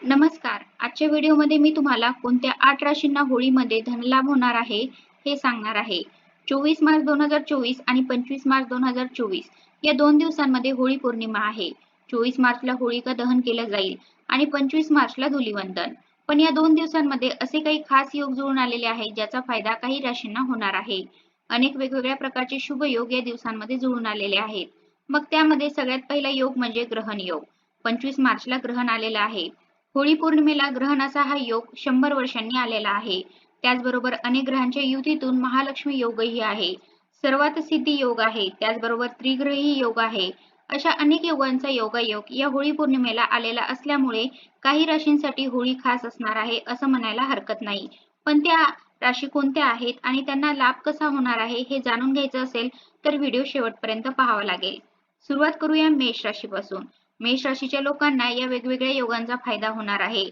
नमस्कार. आजच्या व्हिडिओमध्ये मी तुम्हाला कोणत्या 8 राशींना होळीमध्ये धनलाभ होणार आहे हे सांगणार आहे. 24 मार्च 2024 आणि 25 मार्च 2024 या 2 दिवसांमध्ये होळी पौर्णिमा आहे. 24 मार्चला होळिका दहन केलं जाईल आणि 25 मार्चला धुलीवंदन. पण या 2 दिवसांमध्ये असे काही खास योग जुळून आलेले आहेत ज्याचा फायदा काही राशींना होणार आहे. अनेक वेगवेगळ्या प्रकारचे शुभ योग या दिवसांमध्ये जुळून आलेले आहेत. मग त्यामध्ये सगळ्यात पहिला योग म्हणजे ग्रहण योग. 25 मार्चला ग्रहण आलेलं आहे. होळी पौर्णिमेला ग्रहणाचा हा योग 100 वर्षांनी आलेला आहे. त्याचबरोबर अनेक ग्रहांच्या युतीतून महालक्ष्मी योगही आहे. सर्वात सिद्धी योग आहे. त्याचबरोबर त्रिग्रही योग आहे. अशा अनेक योगांचा योगायोग या होळी पौर्णिमेला आलेला असल्यामुळे काही राशींसाठी होळी खास असणार आहे असं म्हणायला हरकत नाही. पण त्या राशी कोणत्या आहेत आणि त्यांना लाभ कसा होणार आहे हे जाणून घ्यायचं असेल तर व्हिडिओ शेवटपर्यंत पाहावा लागेल. सुरुवात करूया मेष राशीपासून. मेष राशीच्या लोकांना या वेगवेगळ्या योगांचा फायदा होणार आहे.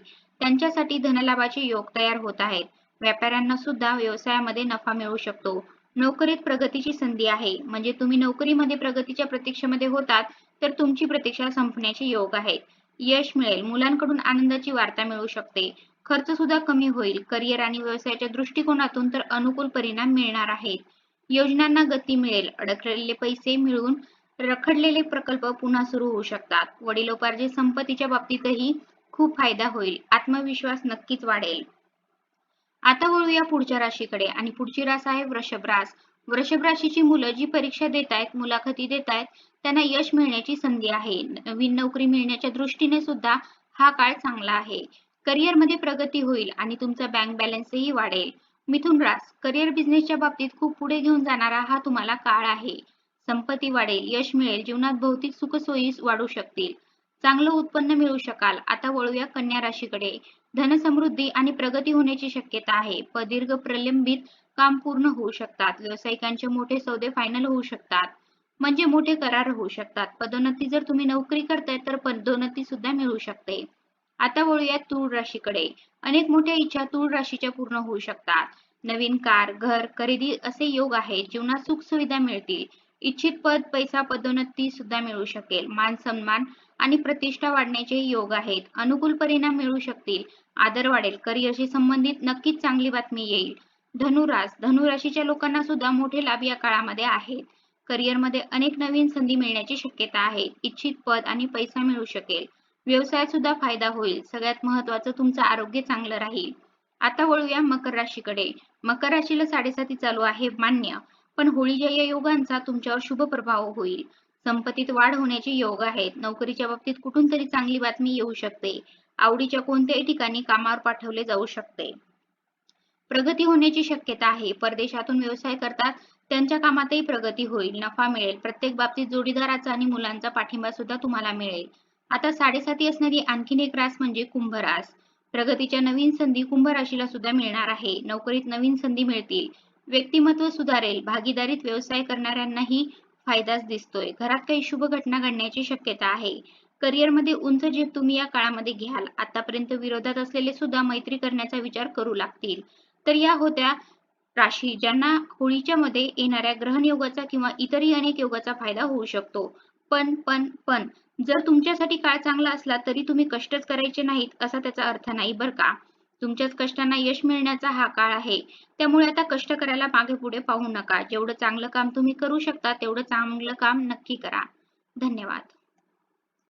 त्यांच्यासाठी धनलाभाचे योग तयार होत आहेत. व्यापाऱ्यांना सुद्धा व्यवसायामध्ये नफा मिळू शकतो. नोकरीत प्रगतीची संधी आहे. म्हणजे तुम्ही नोकरीमध्ये प्रगतीच्या प्रतीक्षेमध्ये होतात तर तुमची प्रतीक्षा संपण्याचे योग आहेत. यश मिळेल. मुलांकडून आनंदाची वार्ता मिळू शकते. खर्च सुद्धा कमी होईल. करिअर आणि व्यवसायाच्या दृष्टिकोनातून तर अनुकूल परिणाम मिळणार आहेत. योजनांना गती मिळेल. अडकलेले पैसे मिळून रखडलेले प्रकल्प पुन्हा सुरू होऊ शकतात. वडिलोपार्जित संपत्तीच्या बाबतीतही खूप फायदा होईल. आत्मविश्वास नक्कीच वाढेल. आता वळूया पुढच्या राशीकडे आणि पुढची रास आहे वृषभ रास. वृषभ राशीची मुलं जी परीक्षा देत आहेत, मुलाखती देत आहेत, त्यांना यश मिळण्याची संधी आहे. नवीन नोकरी मिळण्याच्या दृष्टीने सुद्धा हा काळ चांगला आहे. करिअरमध्ये प्रगती होईल आणि तुमचा बँक बॅलन्सही वाढेल. मिथुन रास. करिअर बिझनेसच्या बाबतीत खूप पुढे घेऊन जाणारा हा तुम्हाला काळ आहे. संपत्ती वाढेल, यश मिळेल, जीवनात भौतिक सुखसोयी वाढू शकतील. चांगलं उत्पन्न मिळू शकाल. आता वळूया कन्या राशीकडे. धनसमृद्धी आणि प्रगती होण्याची शक्यता आहे. प्रदीर्घ प्रलंबित काम पूर्ण होऊ शकतात. व्यावसायिकांचे मोठे सौदे फायनल होऊ शकतात. म्हणजे मोठे करार होऊ शकतात. पदोन्नती जर तुम्ही नोकरी करताय तर पदोन्नती सुद्धा मिळू शकते. आता वळूया तूळ राशीकडे. अनेक मोठ्या इच्छा तूळ राशीच्या पूर्ण होऊ शकतात. नवीन कार, घर खरेदी असे योग आहेत. जीवनात सुख सुविधा मिळतील. इच्छित पद, पैसा, पदोन्नती सुद्धा मिळू शकेल. मान सन्मान आणि प्रतिष्ठा वाढण्याचे योग आहेत. अनुकूल परिणाम मिळू शकतील. आदर वाढेल. करिअरशी संबंधित नक्कीच चांगली बातमी येईल. धनुरास. धनुराशीच्या लोकांना सुद्धा मोठे लाभ या काळामध्ये आहेत. करिअरमध्ये अनेक नवीन संधी मिळण्याची शक्यता आहे. इच्छित पद आणि पैसा मिळू शकेल. व्यवसायात सुद्धा फायदा होईल. सगळ्यात महत्त्वाचं तुमचं आरोग्य चांगलं राहील. आता वळूया मकर राशीकडे. मकर राशीला साडेसाती चालू आहे मान्य, पण होळीच्या या योगांचा तुमच्यावर शुभ प्रभाव होईल. संपत्तीत वाढ होण्याचे योग आहेत. नोकरीच्या बाबतीत कुठून तरी चांगली बातमी येऊ शकते. आवडीच्या कोणत्याही ठिकाणी कामावर पाठवले जाऊ शकते. प्रगती होण्याची शक्यता आहे. परदेशातून व्यवसाय करतात त्यांच्या कामातही प्रगती होईल. नफा मिळेल. प्रत्येक बाबतीत जोडीदाराचा आणि मुलांचा पाठिंबा सुद्धा तुम्हाला मिळेल. आता साडेसाती असणारी आणखीन एक रास म्हणजे कुंभ रास. प्रगतीच्या नवीन संधी कुंभ राशीला सुद्धा मिळणार आहे. नोकरीत नवीन संधी मिळतील. व्यक्तिमत्व सुधारेल. भागीदारीत व्यवसाय करणाऱ्यांनाही फायदाच दिसतोय. घरात काही शुभ घटना घडण्याची शक्यता आहे. करिअरमध्ये उंच झेप तुम्ही या काळामध्ये घ्याल. आतापर्यंत विरोधात असलेले सुद्धा मैत्री करण्याचा विचार करू लागतील. तर या होत्या राशी ज्यांना होळीच्या मध्ये येणाऱ्या ग्रहण योगाचा किंवा इतरही अनेक योगाचा फायदा होऊ शकतो. पण जर तुमच्यासाठी काळ चांगला असला तरी तुम्ही कष्टच करायचे नाहीत असा त्याचा अर्थ नाही बरं का. तुमच्याच कष्टांना यश मिळण्याचा हा काळ आहे. त्यामुळे आता कष्ट करायला मागे पुढे पाहू नका. जेवढं चांगलं काम तुम्ही करू शकता तेवढं चांगलं काम नक्की करा. धन्यवाद.